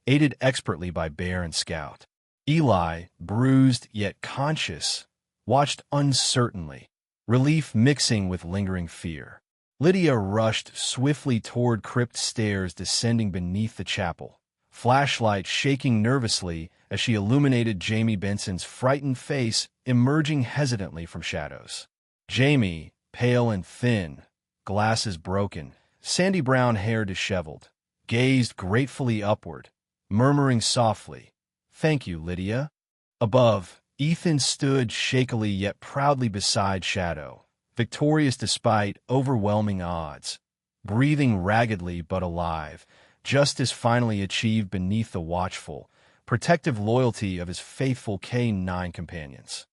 aided expertly by Bear and Scout. Eli, bruised yet conscious, watched uncertainly, relief mixing with lingering fear. Lydia rushed swiftly toward crypt stairs descending beneath the chapel, flashlight shaking nervously as she illuminated Jamie Benson's frightened face emerging hesitantly from shadows. Jamie, pale and thin, glasses broken, sandy brown hair disheveled, gazed gratefully upward, murmuring softly, "Thank you, Lydia." Above, Ethan stood shakily yet proudly beside Shadow, victorious despite overwhelming odds, breathing raggedly but alive, justice finally achieved beneath the watchful, protective loyalty of his faithful K-9 companions.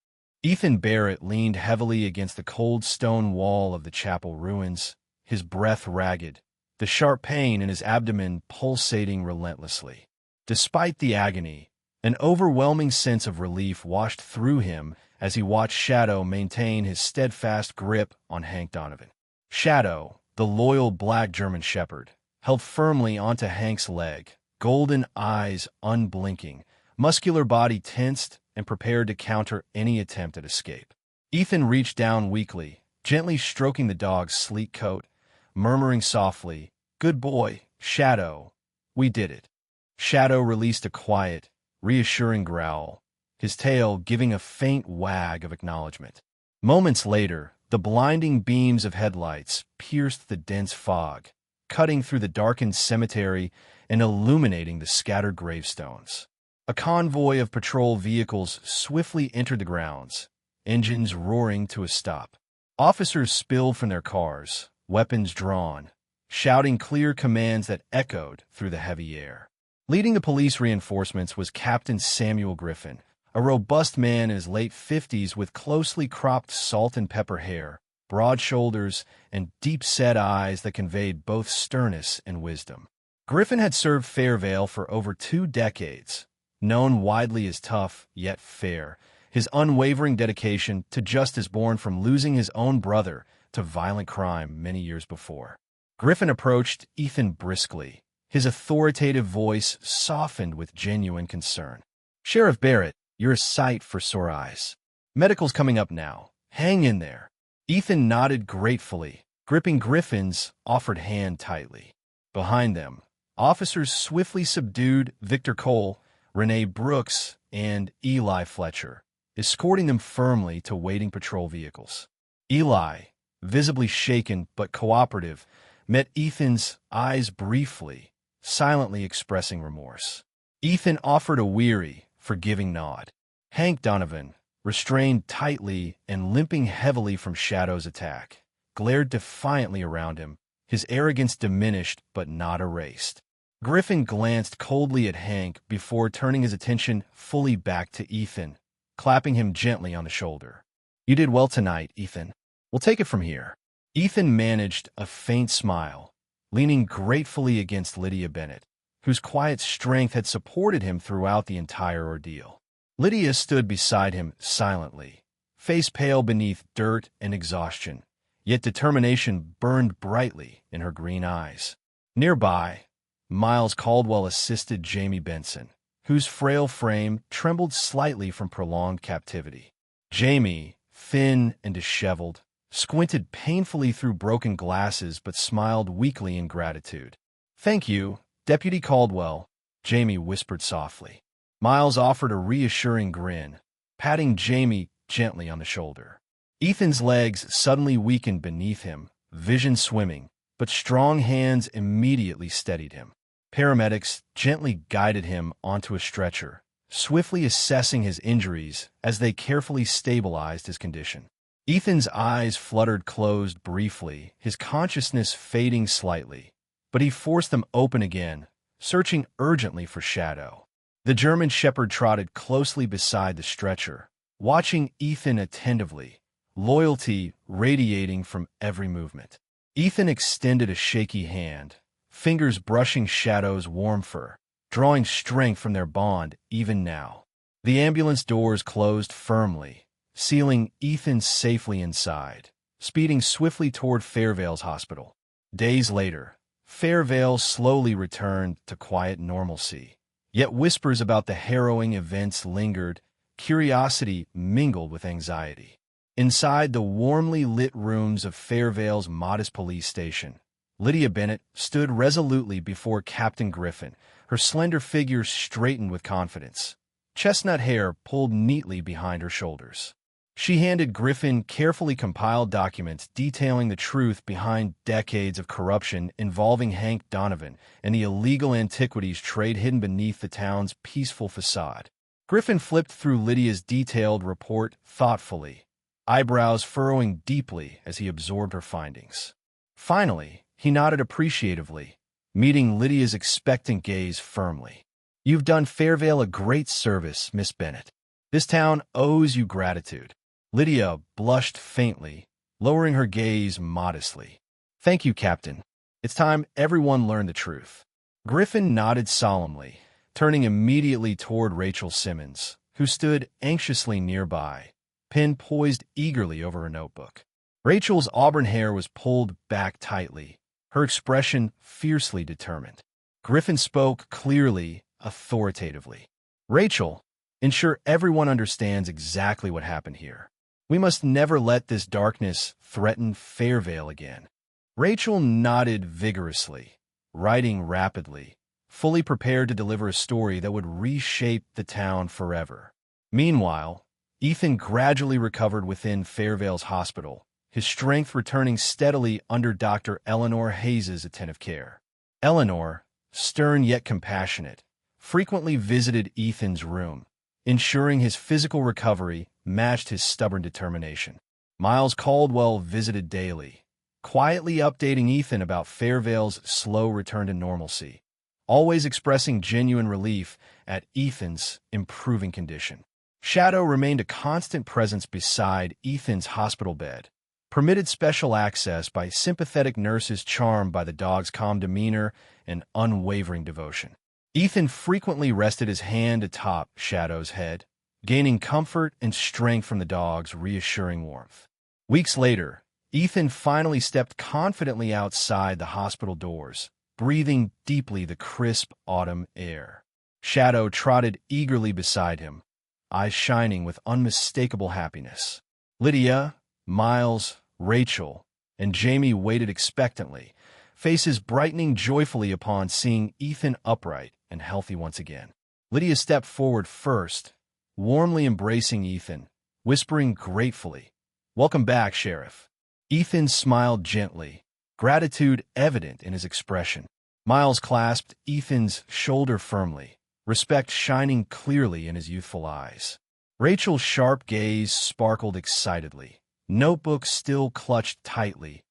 Ethan Barrett leaned heavily against the cold stone wall of the chapel ruins, his breath ragged, the sharp pain in his abdomen pulsating relentlessly. Despite the agony, an overwhelming sense of relief washed through him as he watched Shadow maintain his steadfast grip on Hank Donovan. Shadow, the loyal black German shepherd, held firmly onto Hank's leg, golden eyes unblinking, muscular body tensed and prepared to counter any attempt at escape. Ethan reached down weakly, gently stroking the dog's sleek coat, murmuring softly, "Good boy, Shadow. We did it." Shadow released a quiet, reassuring growl, his tail giving a faint wag of acknowledgement. Moments later, the blinding beams of headlights pierced the dense fog, cutting through the darkened cemetery and illuminating the scattered gravestones. A convoy of patrol vehicles swiftly entered the grounds, engines roaring to a stop. Officers spilled from their cars, weapons drawn, shouting clear commands that echoed through the heavy air. Leading the police reinforcements was Captain Samuel Griffin, a robust man in his late 50s with closely cropped salt and pepper hair, broad shoulders, and deep-set eyes that conveyed both sternness and wisdom. Griffin had served Fairvale for over 2 decades, known widely as tough yet fair, his unwavering dedication to justice born from losing his own brother to violent crime many years before. Griffin approached Ethan briskly, His authoritative voice softened with genuine concern. "Sheriff Barrett, you're a sight for sore eyes. Medical's coming up now. Hang in there." Ethan nodded gratefully, gripping Griffin's offered hand tightly. Behind them, officers swiftly subdued Victor Cole, Renee Brooks, and Eli Fletcher, escorting them firmly to waiting patrol vehicles. Eli, visibly shaken but cooperative, met Ethan's eyes briefly, silently expressing remorse. Ethan offered a weary, forgiving nod. Hank Donovan, restrained tightly and limping heavily from Shadow's attack, glared defiantly around him, his arrogance diminished but not erased. Griffin glanced coldly at Hank before turning his attention fully back to Ethan, clapping him gently on the shoulder. "You did well tonight, Ethan. We'll take it from here." Ethan managed a faint smile, leaning gratefully against Lydia Bennett, whose quiet strength had supported him throughout the entire ordeal. Lydia stood beside him silently, face pale beneath dirt and exhaustion, yet determination burned brightly in her green eyes. Nearby, Miles Caldwell assisted Jamie Benson, whose frail frame trembled slightly from prolonged captivity. Jamie, thin and disheveled, squinted painfully through broken glasses but smiled weakly in gratitude. "Thank you, Deputy Caldwell," Jamie whispered softly. Miles offered a reassuring grin, patting Jamie gently on the shoulder. Ethan's legs suddenly weakened beneath him, vision swimming, but strong hands immediately steadied him. Paramedics gently guided him onto a stretcher, swiftly assessing his injuries as they carefully stabilized his condition. Ethan's eyes fluttered closed briefly, his consciousness fading slightly, but he forced them open again, searching urgently for Shadow. The German shepherd trotted closely beside the stretcher, watching Ethan attentively, loyalty radiating from every movement. Ethan extended a shaky hand, fingers brushing Shadow's warm fur, drawing strength from their bond even now. The ambulance doors closed firmly, sealing Ethan safely inside, speeding swiftly toward Fairvale's hospital. Days later, Fairvale slowly returned to quiet normalcy. Yet whispers about the harrowing events lingered, curiosity mingled with anxiety. Inside the warmly lit rooms of Fairvale's modest police station, Lydia Bennett stood resolutely before Captain Griffin, her slender figure straightened with confidence, chestnut hair pulled neatly behind her shoulders. She handed Griffin carefully compiled documents detailing the truth behind decades of corruption involving Hank Donovan and the illegal antiquities trade hidden beneath the town's peaceful facade. Griffin flipped through Lydia's detailed report thoughtfully, eyebrows furrowing deeply as he absorbed her findings. Finally, he nodded appreciatively, meeting Lydia's expectant gaze firmly. "You've done Fairvale a great service, Miss Bennett. This town owes you gratitude." Lydia blushed faintly, lowering her gaze modestly. "Thank you, Captain. It's time everyone learned the truth." Griffin nodded solemnly, turning immediately toward Rachel Simmons, who stood anxiously nearby, pen poised eagerly over a notebook. Rachel's auburn hair was pulled back tightly, her expression fiercely determined. Griffin spoke clearly, authoritatively. "Rachel, ensure everyone understands exactly what happened here. We must never let this darkness threaten Fairvale again." Rachel nodded vigorously, writing rapidly, fully prepared to deliver a story that would reshape the town forever. Meanwhile, Ethan gradually recovered within Fairvale's hospital, his strength returning steadily under Dr. Eleanor Hayes's attentive care. Eleanor, stern yet compassionate, frequently visited Ethan's room, ensuring his physical recovery matched his stubborn determination. Miles Caldwell visited daily, quietly updating Ethan about Fairvale's slow return to normalcy, always expressing genuine relief at Ethan's improving condition. Shadow remained a constant presence beside Ethan's hospital bed, permitted special access by sympathetic nurses charmed by the dog's calm demeanor and unwavering devotion. Ethan frequently rested his hand atop Shadow's head, gaining comfort and strength from the dog's reassuring warmth. Weeks later, Ethan finally stepped confidently outside the hospital doors, breathing deeply the crisp autumn air. Shadow trotted eagerly beside him, eyes shining with unmistakable happiness. Lydia, Miles, Rachel, and Jamie waited expectantly, faces brightening joyfully upon seeing Ethan upright and healthy once again. Lydia stepped forward first, warmly embracing Ethan, whispering gratefully, "Welcome back, Sheriff." Ethan smiled gently, gratitude evident in his expression. Miles clasped Ethan's shoulder firmly, respect shining clearly in his youthful eyes. Rachel's sharp gaze sparkled excitedly, notebook still clutched tightly,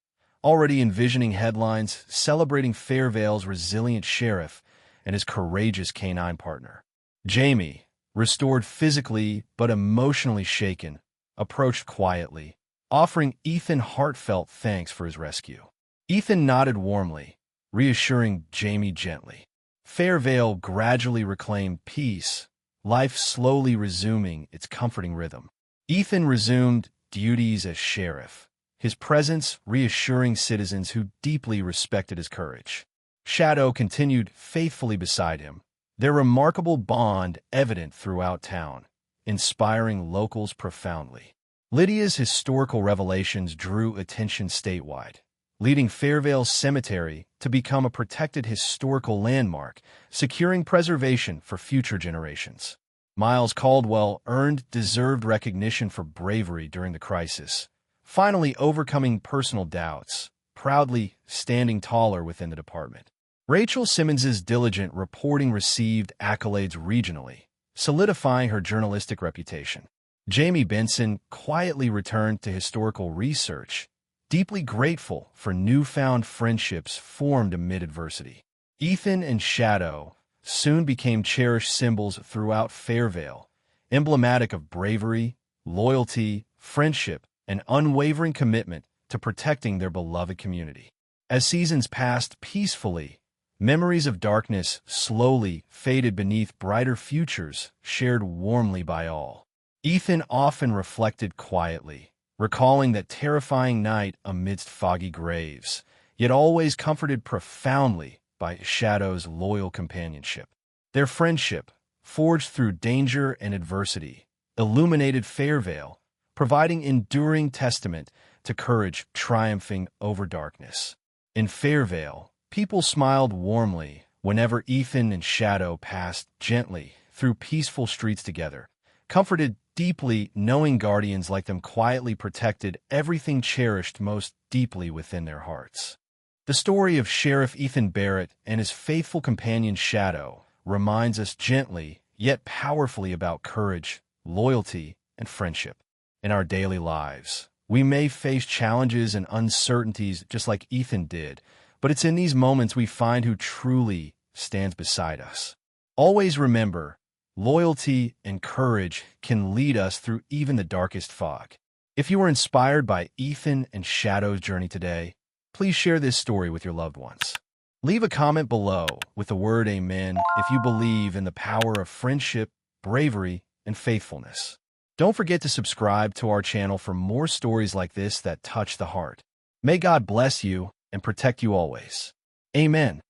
already envisioning headlines celebrating Fairvale's resilient sheriff and his courageous canine partner. Jamie, restored physically but emotionally shaken, approached quietly, offering Ethan heartfelt thanks for his rescue. Ethan nodded warmly, reassuring Jamie gently. Fairvale gradually reclaimed peace, life slowly resuming its comforting rhythm. Ethan resumed duties as sheriff, his presence reassuring citizens who deeply respected his courage. Shadow continued faithfully beside him, their remarkable bond evident throughout town, inspiring locals profoundly. Lydia's historical revelations drew attention statewide, leading Fairvale Cemetery to become a protected historical landmark, securing preservation for future generations. Miles Caldwell earned deserved recognition for bravery during the crisis, finally overcoming personal doubts, proudly standing taller within the department. Rachel Simmons's diligent reporting received accolades regionally, solidifying her journalistic reputation. Jamie Benson quietly returned to historical research, deeply grateful for newfound friendships formed amid adversity. Ethan and Shadow soon became cherished symbols throughout Fairvale, emblematic of bravery, loyalty, friendship, and unwavering commitment to protecting their beloved community. As seasons passed peacefully, memories of darkness slowly faded beneath brighter futures shared warmly by all. Ethan often reflected quietly, recalling that terrifying night amidst foggy graves, yet always comforted profoundly by Shadow's loyal companionship. Their friendship, forged through danger and adversity, illuminated Fairvale, providing enduring testament to courage triumphing over darkness. In Fairvale, people smiled warmly whenever Ethan and Shadow passed gently through peaceful streets together, comforted deeply knowing guardians like them quietly protected everything cherished most deeply within their hearts. The story of Sheriff Ethan Barrett and his faithful companion Shadow reminds us gently yet powerfully about courage, loyalty, and friendship. In our daily lives, we may face challenges and uncertainties just like Ethan did, but it's in these moments we find who truly stands beside us. Always remember, loyalty and courage can lead us through even the darkest fog. If you were inspired by Ethan and Shadow's journey today, please share this story with your loved ones. Leave a comment below with the word Amen if you believe in the power of friendship, bravery, and faithfulness. Don't forget to subscribe to our channel for more stories like this that touch the heart. May God bless you and protect you always. Amen.